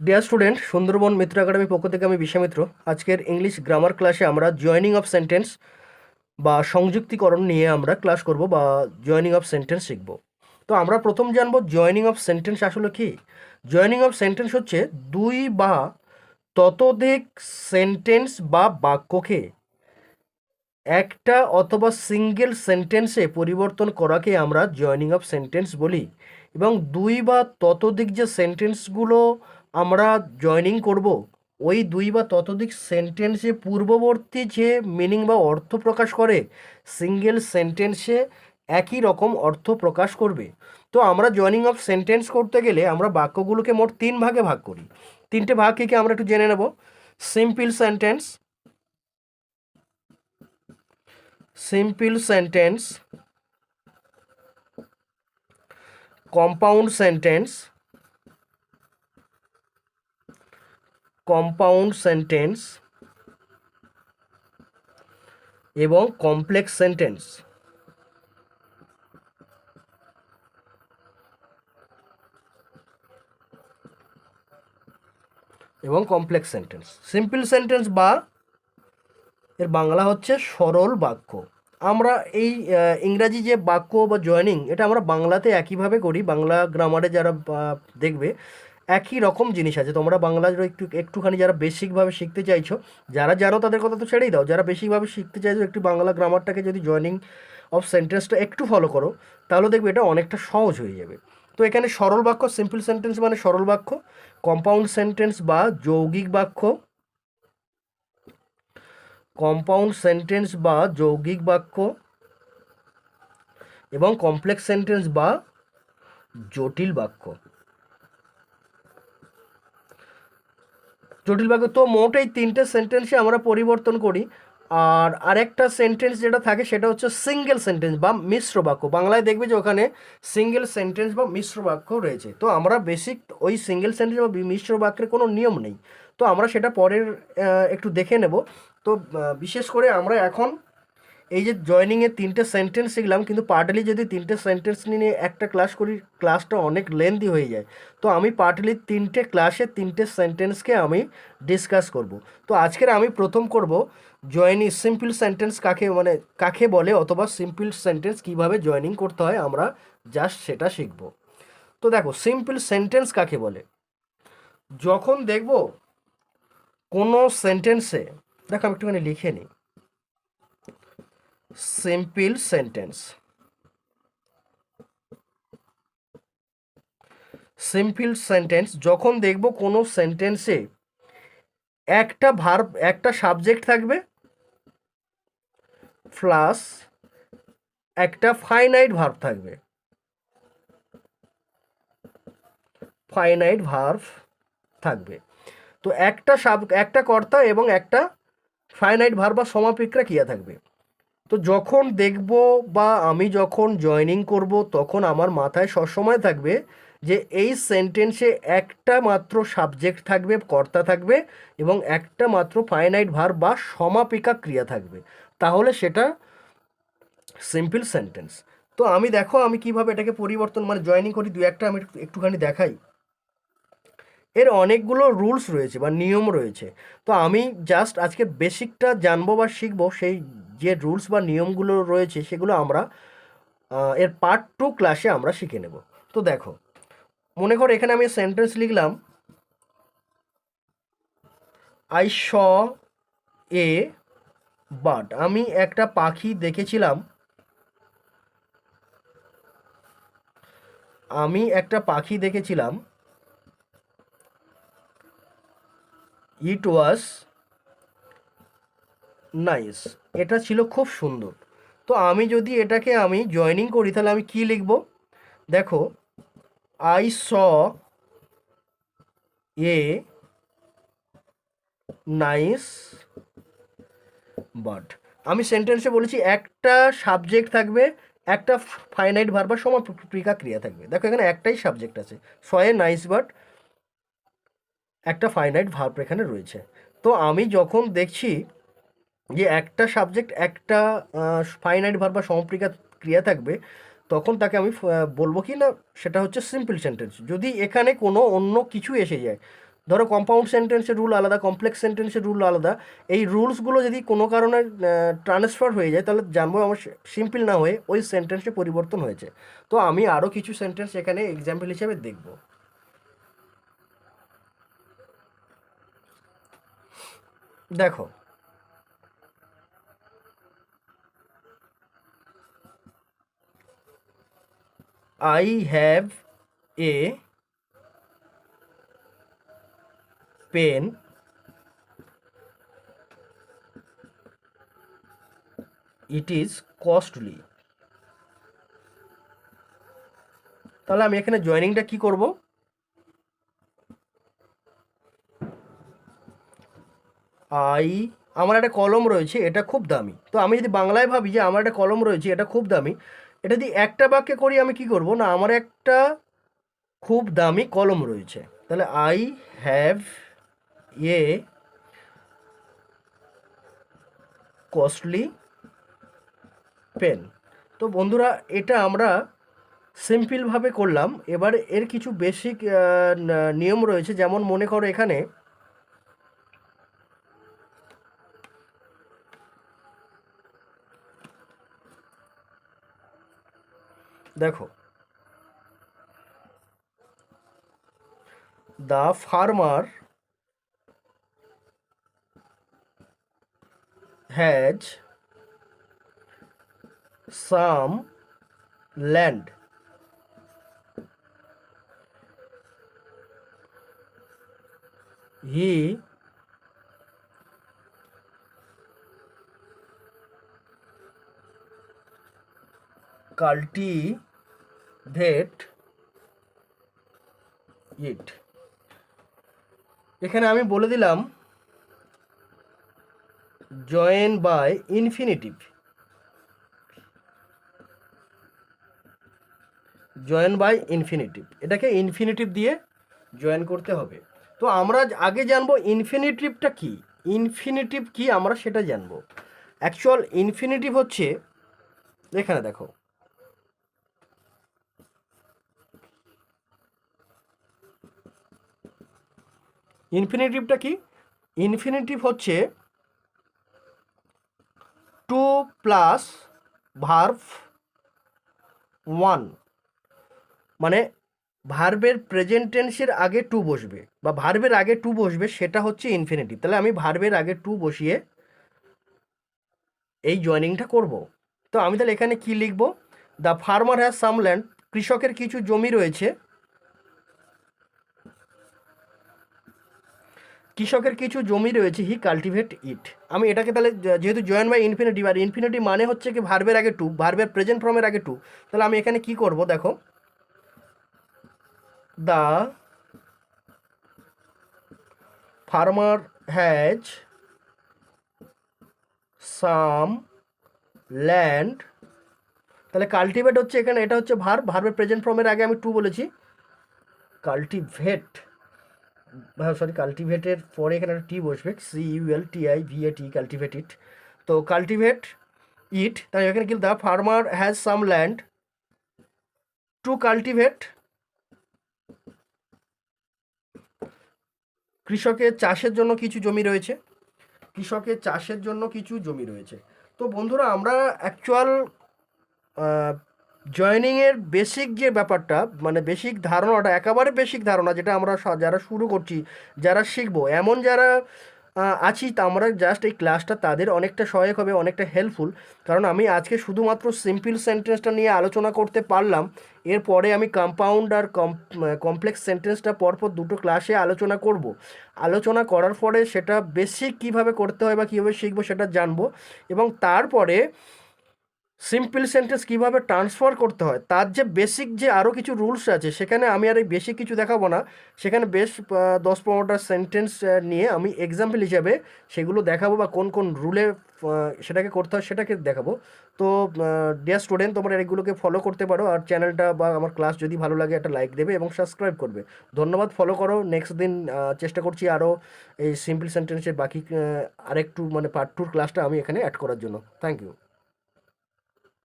Dear student, Sundarban মিত্র একাডেমির পক্ষ থেকে আমি বিশ্বামিত্র। আজকের ইংলিশ গ্রামার ক্লাসে আমরা জয়েনিং অফ সেন্টেন্স বা সংযুক্তিকরণ নিয়ে আমরা ক্লাস করব বা জয়েনিং অফ সেন্টেন্স শিখব। তো আমরা প্রথম জানবো জয়েনিং অফ সেন্টেন্স আসলে কি। জয়েনিং অফ সেন্টেন্স হচ্ছে দুই বা ততোধিক সেন্টেন্স বা বাক্যকে একটা অথবা সিঙ্গেল সেন্টেন্সে পরিবর্তন করাকে আমরা জয়েনিং অফ সেন্টেন্স বলি। এবং দুই বা ততোধিক যে সেন্টেন্সগুলো আমরা জয়েনিং করব, ওই দুই বা ততোধিক সেন্টেন্সে পূর্ববর্তী যে মিনিং বা অর্থ প্রকাশ করে সিঙ্গেল সেন্টেন্সে একই রকম অর্থ প্রকাশ করবে। তো আমরা জয়েনিং অফ সেন্টেন্স করতে গেলে আমরা বাক্যগুলোকে মোট তিন ভাগে ভাগ করি। তিনটে ভাগ কি আমরা একটু জেনে নেব। Simple sentence, simple sentence, compound sentence, compound sentence এবং কমপ্লেক্স সেন্টেন্স। এবং কমপ্লেক্স সেন্টেন্স। সিম্পল সেন্টেন্স বা এর বাংলা হচ্ছে সরল বাক্য। আমরা এই ইংরাজি যে বাক্য বা জয়েনিং, এটা আমরা বাংলাতে একইভাবে করি। বাংলা গ্রামারে যারা দেখবে একই রকম জিনিস আছে। তোমরা বাংলার একটুখানি যারা বেসিকভাবে শিখতে চাইছো, যারা জানো তাদের কথা তো ছেড়েই দাও, যারা বেসিকভাবে শিখতে চাইছো একটু বাংলা গ্রামারটাকে যদি জয়েনিং অফ সেন্টেন্সটা একটু ফলো করো, তাহলে দেখবে এটা অনেকটা সহজ হয়ে যাবে। তো এখানে সরল বাক্য, সিম্পল সেন্টেন্স মানে সরল বাক্য, কম্পাউন্ড সেন্টেন্স বা যৌগিক বাক্য, কম্পাউন্ড সেন্টেন্স বা যৌগিক বাক্য এবং কমপ্লেক্স সেন্টেন্স বা জটিল বাক্য। জটিল বাক্য তো মোট এই তিনটে সেন্টেন্সে আমরা পরিবর্তন করি। আর আরেকটা সেন্টেন্স যেটা থাকে সেটা হচ্ছে সিঙ্গেল সেন্টেন্স বা মিশ্র বাক্য। বাংলায় দেখবে যে ওখানে সিঙ্গেল সেন্টেন্স বা মিশ্র বাক্য রয়েছে। তো আমরা বেসিক ওই সিঙ্গেল সেন্টেন্স বা মিশ্র বাক্যের কোনো নিয়ম নেই, তো আমরা সেটা পরের একটু দেখে নেব। তো বিশেষ করে আমরা এখন এই যে জয়েনিংয়ের তিনটে সেন্টেন্স শিখলাম, কিন্তু পার্টলি যদি তিনটে সেন্টেন্স নিয়ে একটা ক্লাস করি, ক্লাসটা অনেক লেন্দি হয়ে যায়। তো আমি পার্টলি তিনটে ক্লাসে তিনটে সেন্টেন্সকে আমি ডিসকাস করব। তো আজকের আমি প্রথম করব জয়েনিং সিম্পল সেন্টেন্স কাকে বলে, অথবা সিম্পল সেন্টেন্স কিভাবে জয়েনিং করতে হয় আমরা জাস্ট সেটা শিখব। তো দেখো, সিম্পল সেন্টেন্স কাকে বলে। যখন দেখব কোনো সেন্টেন্সে, দেখো আমি একটুখানি লিখে নিই, সিম্পল সেন্টেন্স, সিম্পল সেন্টেন্স যখন দেখব কোনো সেন্টেন্সে একটা ভার্ব, একটা সাবজেক্ট থাকবে প্লাস একটা ফাইনাইট ভার্ব থাকবে, ফাইনাইট ভার্ব থাকবে। তো একটা কর্তা এবং একটা ফাইনাইট ভার্ব বা সমাপিক্রিয়া ক্রিয়া থাকবে। তো যখন দেখব বা আমি যখন জয়েনিং করব, তখন আমার মাথায় সবসময় থাকবে যে এই সেন্টেন্সে একটা মাত্র সাবজেক্ট থাকবে, কর্তা থাকবে, এবং একটা মাত্র ফাইনাইট ভার্ব বা সমাপিকা ক্রিয়া থাকবে, তাহলে সেটা সিম্পল সেন্টেন্স। তো আমি দেখো আমি কিভাবে এটাকে পরিবর্তন জয়েনিং করি, দু একটা আমি একটুখানি দেখাই। এর অনেকগুলো রুলস রয়েছে বা নিয়ম রয়েছে। তো আমি জাস্ট আজকে বেসিকটা জানবো বা শিখবো, সেই যে রুলস বা নিয়মগুলো রয়েছে সেগুলো আমরা এর পার্ট 2 ক্লাসে আমরা শিখে নেব। তো দেখো, মনে করো এখানে আমি সেন্টেন্স লিখলাম, আই শ এ বার্ড। আমি একটা পাখি দেখেছিলাম, আমি একটা পাখি দেখেছিলাম, ইট ওয়াজ নাইস। এটা ছিল খুব সুন্দর। তো আমি যদি এটাকে আমি জয়েনিং করি, তাহলে আমি কি লিখব। দেখো, I saw a nice but. আমি সেন্টেন্সে বলেছি একটা সাবজেক্ট থাকবে, একটা ফাইনাইট ভার্ব বা সমাপিকা ক্রিয়া থাকবে। দেখো এখানে একটাই সাবজেক্ট আছে, সয়ে নাইস বাট, একটা ফাইনাইট ভার্ব এখানে রয়েছে। তো আমি যখন দেখছি যে একটা সাবজেক্ট, একটা ফাইনাইট ভার্ব বা সমাপিকা ক্রিয়া থাকবে, তখন তাকে আমি বলবো কি না, সেটা হচ্ছে সিম্পল সেন্টেন্স। যদি এখানে কোনো অন্য কিছু এসে যায়, ধরো কম্পাউন্ড সেন্টেন্সের রুল আলাদা, কমপ্লেক্স সেন্টেন্সের রুল আলাদা। এই রুলসগুলো যদি কোনো কারণে ট্রান্সফার হয়ে যায় তাহলে জানবো আমার সিম্পল না হয়ে ওই সেন্টেন্সে পরিবর্তন হয়েছে। তো আমি আরও কিছু সেন্টেন্স এখানে এক্সাম্পল হিসেবে দেখব। দেখো, I have a pen, it is costly। তাহলে আমি এখানে জয়েনিংটা কি করব? আমার একটা কলম রয়েছে, এটা খুব দামি। তো আমি যদি বাংলায় ভাবি যে আমার একটা কলম রয়েছে, এটা খুব দামি, এটা যদি একটা বাক্যে করি আমি কি করব না, আমার একটা খুব দামি কলম রয়েছে। তাহলে I have a costly pen. তো বন্ধুরা, এটা আমরা সিম্পলভাবে করলাম। এবার এর কিছু বেসিক নিয়ম রয়েছে, যেমন মনে করো এখানে দেখো, the farmer has some land, he cultivate it. এখানে আমি বলে দিলাম join by infinitive, join by infinitive, এটাকে ইনফিনিটিভ দিয়ে জয়েন করতে হবে। তো আমরা আগে জানবো ইনফিনিটিভটা কি। ইনফিনিটিভ কি আমরা সেটা জানবো। অ্যাকচুয়াল ইনফিনিটিভ হচ্ছে, এখানে দেখো, ইনফিনিটিভটা কি? ইনফিনিটিভ হচ্ছে টু প্লাস ভার্ব ওয়ান, মানে ভার্বের প্রেজেন্ট টেন্সের আগে টু বসবে বা ভার্বের আগে টু বসবে, সেটা হচ্ছে ইনফিনিটিভ। তাহলে আমি ভার্বের আগে টু বসিয়ে এই জয়েনিংটা করব। তো আমি তাহলে এখানে কি লিখব? The farmer has some land, কৃষকের কিছু জমি রয়েছে, কৃষকের কিছু জমি রয়েছে, হি কাল্টিভেট ইট। আমি এটাকে তাহলে যেহেতু জয়েন বাই ইনফিনিটিভ, আর ইনফিনিটিভ মানে হচ্ছে কি ভার্বের আগে টু, ভার্বের প্রেজেন্ট ফর্মের আগে টু, তাহলে আমি এখানে কি করব? দেখো, the farmer has some land, তাহলে কাল্টিভেট হচ্ছে এখানে, এটা হচ্ছে ভার্ব, ভার্বের প্রেজেন্ট ফর্মের আগে আমি টু বলেছি, কাল্টিভেট, সরি কাল্টিভেটের পরে এখানে একটা টি বসবে, CULTIVAT, কাল্টিভেট ইট। তো কাল্টিভেট ইট, তাই এখানে কি, the farmer has some land to cultivate, কৃষকের চাষের জন্য কিছু জমি রয়েছে, কৃষকের চাষের জন্য কিছু জমি রয়েছে। তো বন্ধুরা, আমরা অ্যাকচুয়াল জয়েনিংয়ের বেসিক যে ব্যাপারটা, মানে বেসিক ধারণাটা, একেবারে বেসিক ধারণা, যেটা আমরা যারা শুরু করছি, যারা শিখবো, এমন যারা আছি, তা আমরা জাস্ট এই ক্লাসটা তাদের অনেকটা সহায়ক হবে, অনেকটা হেল্পফুল। কারণ আমি আজকে শুধুমাত্র সিম্পল সেন্টেন্সটা নিয়ে আলোচনা করতে পারলাম, এরপরে আমি কম্পাউন্ড আর কমপ্লেক্স সেন্টেন্সটা পরপর দুটো ক্লাসে আলোচনা করব। আলোচনা করার পরে সেটা বেসিক কীভাবে করতে হয় বা কীভাবে শিখবো সেটা জানবো, এবং তারপরে সিম্পল সেন্টেন্স কীভাবে ট্রান্সফার করতে হয়, তার যে বেসিক যে আরও কিছু রুলস আছে, সেখানে আমি আর এই বেসিক কিছু দেখাবো না, সেখানে বেশ 10-15টা সেন্টেন্স নিয়ে আমি এক্সাম্পল হিসাবে সেগুলো দেখাবো, বা কোন কোন রুলে সেটাকে করতে হয় সেটাকে দেখাবো। তো ডিয়ার স্টুডেন্ট, তোমরা এগুলোকে ফলো করতে পারো, আর চ্যানেলটা বা আমার ক্লাস যদি ভালো লাগে একটা লাইক দেবে এবং সাবস্ক্রাইব করবে। ধন্যবাদ, ফলো করো। নেক্সট দিন চেষ্টা করছি আরও এই সিম্পল সেন্টেন্সের বাকি আরেকটু মানে পার্ট টুর ক্লাসটা আমি এখানে অ্যাড করার জন্য। Thank you.